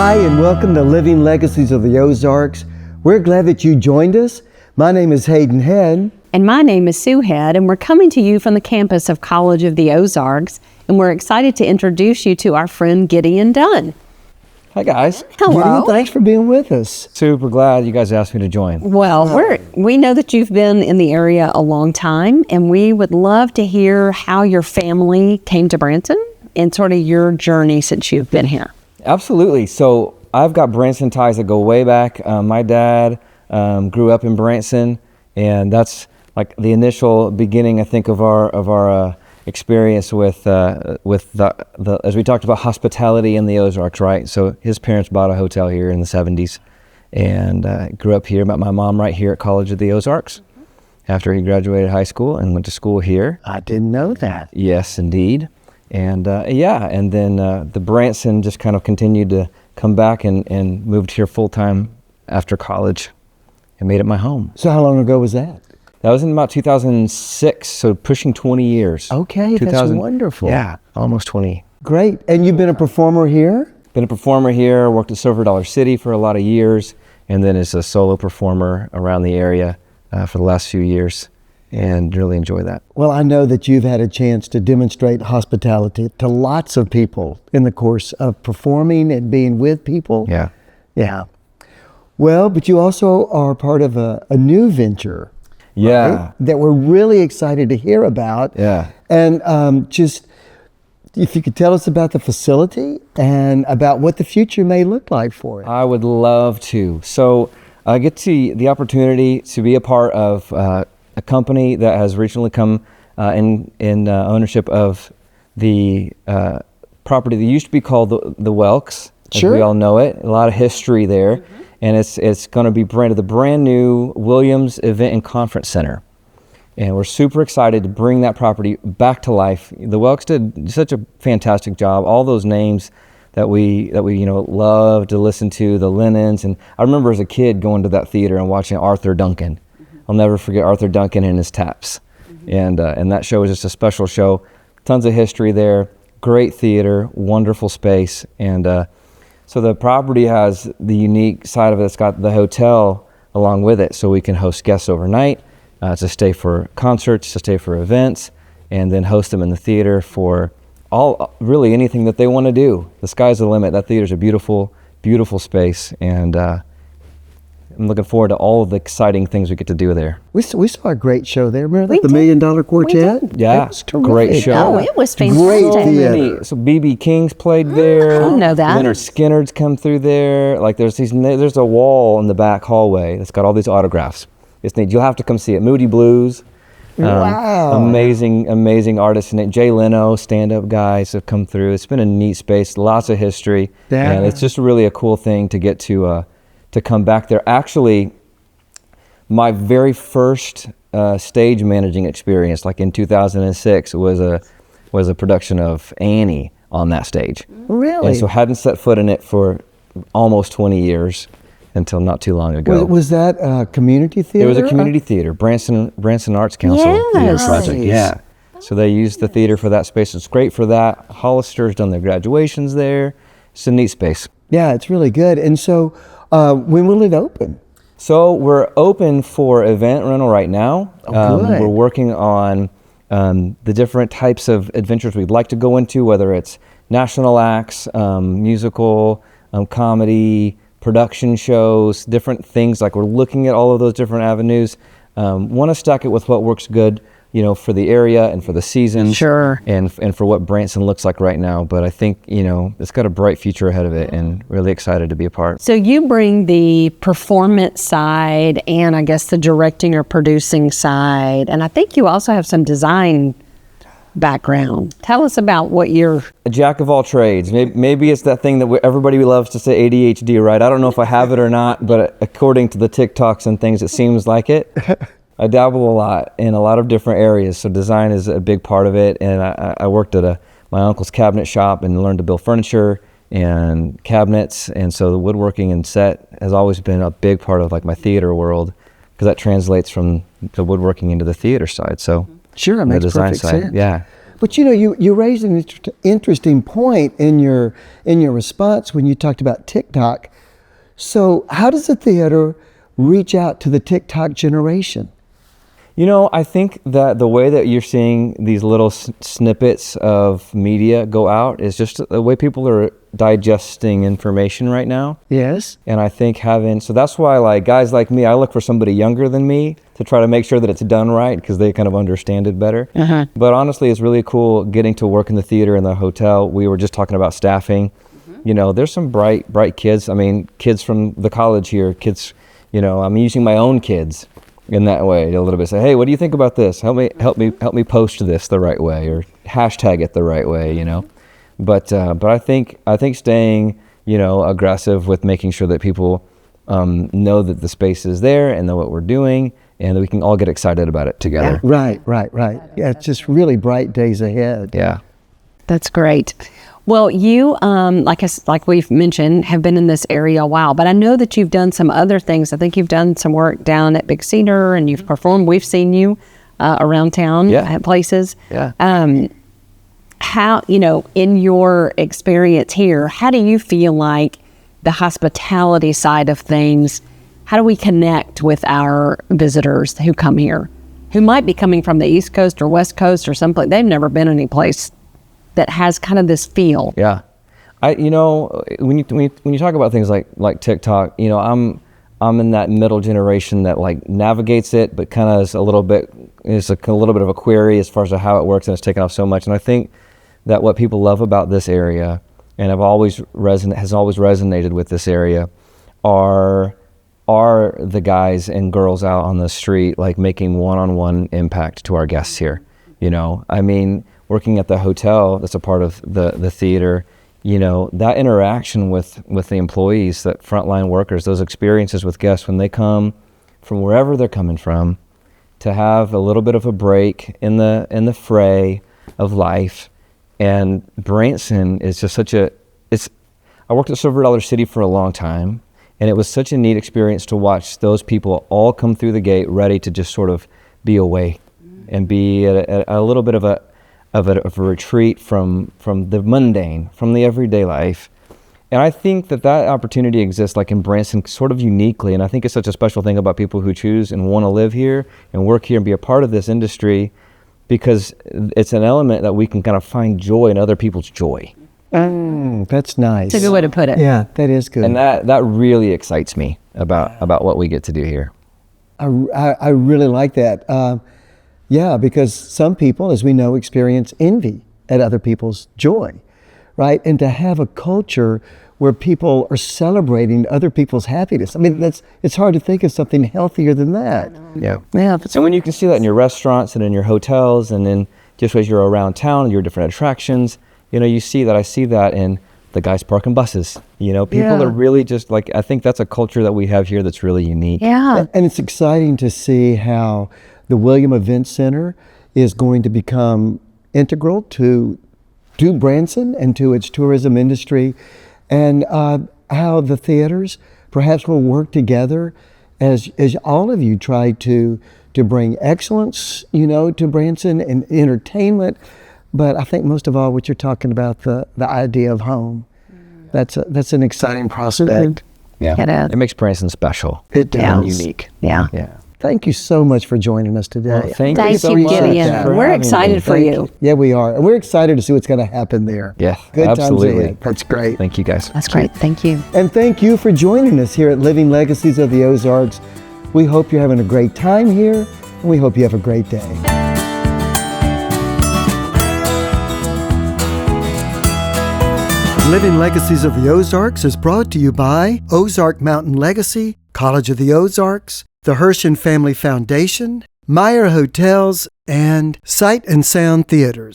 Hi, and welcome to Living Legacies of the Ozarks. We're glad that you joined us. My name is Hayden Head. And my name is Sue Head, and we're coming to you from the campus of College of the Ozarks, and we're excited to introduce you to our friend Gideon Dunn. Hi, guys. Hello. Gideon, thanks for being with us. Super glad you guys asked me to join. Well, we know that you've been in the area a long time, and we would love to hear how your family came to Branson and sort of your journey since you've been here. Absolutely. So I've got Branson ties that go way back. My dad grew up in Branson, and that's like the initial beginning, I think, of our experience with the as we talked about hospitality in the Ozarks, right? So his parents bought a hotel here in the 70s, and grew up here. Met my mom right here at College of the Ozarks after he graduated high school and went to school here. I didn't know that. Yes, indeed. And and then the Branson just kind of continued to come back and moved here full time after college and made it my home. So how long ago was that? That was in about 2006, so pushing 20 years. Okay, that's wonderful. Yeah, almost 20. Great. And you've been a performer here? Been a performer here, worked at Silver Dollar City for a lot of years, and then as a solo performer around the area for the last few years, and really enjoy that. Well, I know that you've had a chance to demonstrate hospitality to lots of people in the course of performing and being with people. Yeah. Yeah. Well, but you also are part of a new venture. Yeah. Right, that we're really excited to hear about. Yeah. And just if you could tell us about the facility and about what the future may look like for it. I would love to. So I get the opportunity to be a part of a company that has recently come in ownership of the property that used to be called the Welks, as Sure. we all know it. A lot of history there. Mm-hmm. And it's going to be branded the brand new Williams Event and Conference Center. And we're super excited to bring that property back to life. The Welks did such a fantastic job. All those names that we love to listen to, the Lennons. And I remember as a kid going to that theater and watching Arthur Duncan. Mm-hmm. I'll never forget Arthur Duncan and his taps. Mm-hmm. And that show was just a special show. Tons of history there. Great theater, wonderful space. And so the property has the unique side of it. It's got the hotel along with it, so we can host guests overnight, to stay for concerts, to stay for events, and then host them in the theater for really anything that they want to do. The sky's the limit. That theater's a beautiful, beautiful space, and I'm looking forward to all of the exciting things we get to do there. We saw a great show there. Remember that? We The did. $1 Million Quartet? We did. Yeah, It was terrific. great show. Oh, it was fantastic. Great So theater. many. So B.B. King's played there. I didn't know that. Leonard Skinner's come through there. Like there's a wall in the back hallway that's got all these autographs. It's neat. You'll have to come see it. Moody Blues. Wow. Amazing artists. And Jay Leno, stand-up guys have come through. It's been a neat space. Lots of history. Yeah. And it's just really a cool thing to get to come back there. Actually, my very first stage managing experience, like in 2006, was a production of Annie on that stage. Really? And so hadn't set foot in it for almost 20 years until not too long ago. Was that a community theater? It was a community theater, Branson Arts Council theater Yes. project. Nice. Yeah. So they used the theater for that space. It's great for that. Hollister's done their graduations there. It's a neat space. Yeah, it's really good. And so when will it open? So we're open for event rental right now. Oh, good. We're working on the different types of adventures we'd like to go into, whether it's national acts, musical, comedy, production shows, different things. Like we're looking at all of those different avenues. Want to stack it with what works good, for the area and for the season. Sure. And for what Branson looks like right now. But I think, it's got a bright future ahead of it, and really excited to be a part. So you bring the performance side and I guess the directing or producing side. And I think you also have some design background. Tell us about what you're... A jack of all trades. Maybe it's that thing that everybody loves to say, ADHD, right? I don't know if I have it or not, but according to the TikToks and things, it seems like it. I dabble a lot in a lot of different areas, so design is a big part of it. And I worked at my uncle's cabinet shop and learned to build furniture and cabinets, and so the woodworking and set has always been a big part of like my theater world, because that translates from the woodworking into the theater side. So Sure, it the makes design perfect side, sense. yeah. But you raised an interesting point in your response when you talked about TikTok. So how does the theater reach out to the TikTok generation? I think that the way that you're seeing these little snippets of media go out is just the way people are digesting information right now. Yes. And I think so that's why, like, guys like me, I look for somebody younger than me to try to make sure that it's done right, because they kind of understand it better. Uh-huh. But honestly, it's really cool getting to work in the theater and the hotel. We were just talking about staffing. There's some bright kids. I mean, kids from the college here, kids, I'm using my own kids in that way a little bit. Say, hey, what do you think about this? Help me post this the right way, or hashtag it the right way, But I think staying, aggressive with making sure that people know that the space is there and know what we're doing, and that we can all get excited about it together. Right. Yeah, it's just really bright days ahead. Yeah. That's great. Well, you, like we've mentioned, have been in this area a while, but I know that you've done some other things. I think you've done some work down at Big Cedar, and you've performed. We've seen you around town at places. Yeah. How, in your experience here, how do you feel like the hospitality side of things, how do we connect with our visitors who come here, who might be coming from the East Coast or West Coast or someplace, they've never been any place that has kind of this feel? Yeah. When you talk about things like TikTok, I'm in that middle generation that like navigates it, but kind of is a little bit of a query as far as how it works, and it's taken off so much. And I think that what people love about this area, and has always resonated with this area, are the guys and girls out on the street, like making one-on-one impact to our guests here. Working at the hotel that's a part of the theater, that interaction with the employees, that frontline workers, those experiences with guests when they come from wherever they're coming from, to have a little bit of a break in the fray of life. And Branson is just I worked at Silver Dollar City for a long time, and it was such a neat experience to watch those people all come through the gate ready to just sort of be away and be at a little bit of a retreat from the mundane, from the everyday life. And I think that opportunity exists like in Branson sort of uniquely, and I think it's such a special thing about people who choose and want to live here and work here and be a part of this industry, because it's an element that we can kind of find joy in other people's joy. That's nice. It's a good way to put it. Yeah, that is good. And that really excites me about what we get to do here. I really like that. Because some people, as we know, experience envy at other people's joy, right? And to have a culture where people are celebrating other people's happiness. I mean, it's hard to think of something healthier than that. Yeah. And when you can see that in your restaurants and in your hotels, and then just as you're around town, your different attractions, I see that in the guys parking buses. People are really just like, I think that's a culture that we have here that's really unique. Yeah. And it's exciting to see how the William Event Center is going to become integral to Branson and to its tourism industry, and how the theaters perhaps will work together as all of you try to bring excellence, to Branson and entertainment. But I think most of all, what you're talking about, the idea of home, that's an exciting prospect. Yeah, It is. It makes Branson special. It does. And unique. Yeah. Yeah. Thank you so much for joining us today. Well, thank Thank you so you, much Gideon. for We're having excited me. for you. Yeah, we are. And we're excited to see what's going to happen there. Yeah, Good absolutely. times ahead. That's great. Thank you, guys. That's great. Thank you. And thank you for joining us here at Living Legacies of the Ozarks. We hope you're having a great time here, and we hope you have a great day. Living Legacies of the Ozarks is brought to you by Ozark Mountain Legacy, College of the Ozarks, the Hirsch and Family Foundation, Meyer Hotels, and Sight and Sound Theaters.